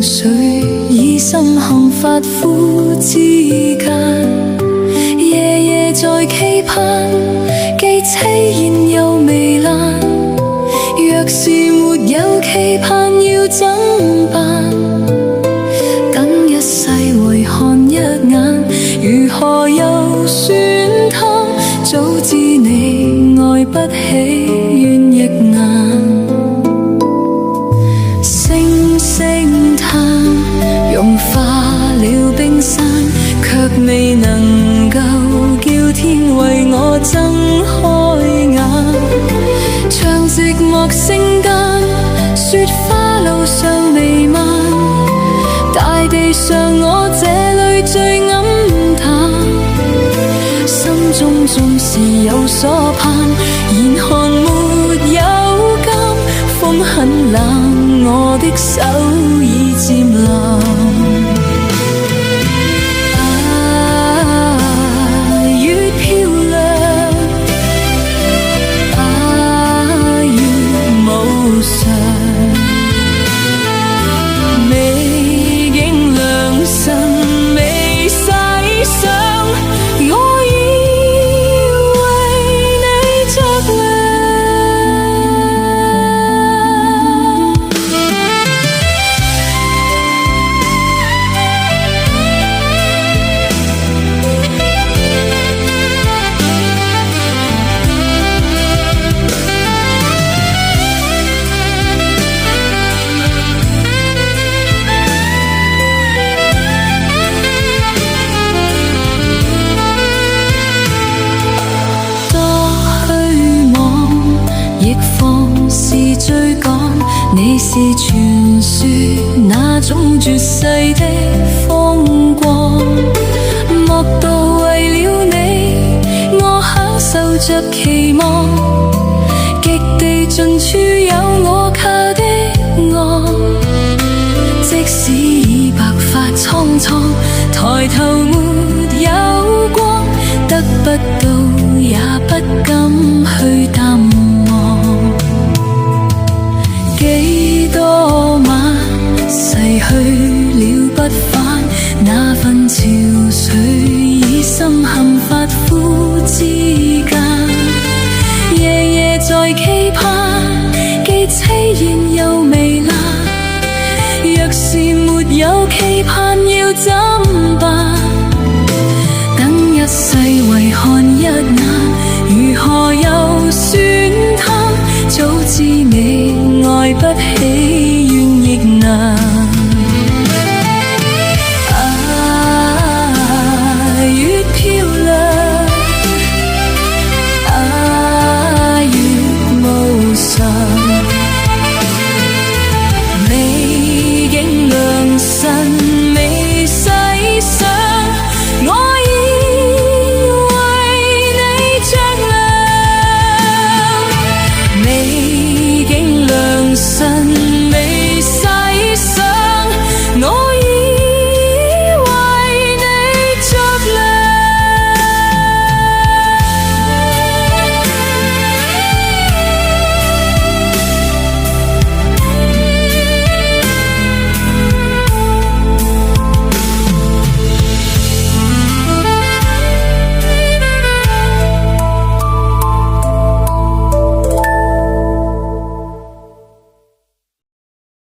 緒，以心幸發膚之間，夜夜在期盼，既凄然又糜爛。若是沒有期盼，要怎辦？等一世為看一眼，如何又算他？早知你愛不起，怨亦難。星星嘆融化了冰山，卻未能夠叫天為我睜開眼。唱寂寞聖誕，雪花路上彌漫，大地上我這裏最黯淡。心中縱是有所盼，嚴寒沒有監，風很冷，我的手已漸冷。你是傳說那種絕世的風光，莫道為了你，我享受着期望，極地盡處有我靠的岸。即使已白髮蒼蒼，抬頭沒有光，得不到也不敢去淡忘。幾多晚逝去了不返，那份憔悴已深陷發膚之間。夜夜在期盼，既凄然又糜爛。若是沒有期盼，要怎辦？等一世為看一眼，如何又算他？早知你愛不起。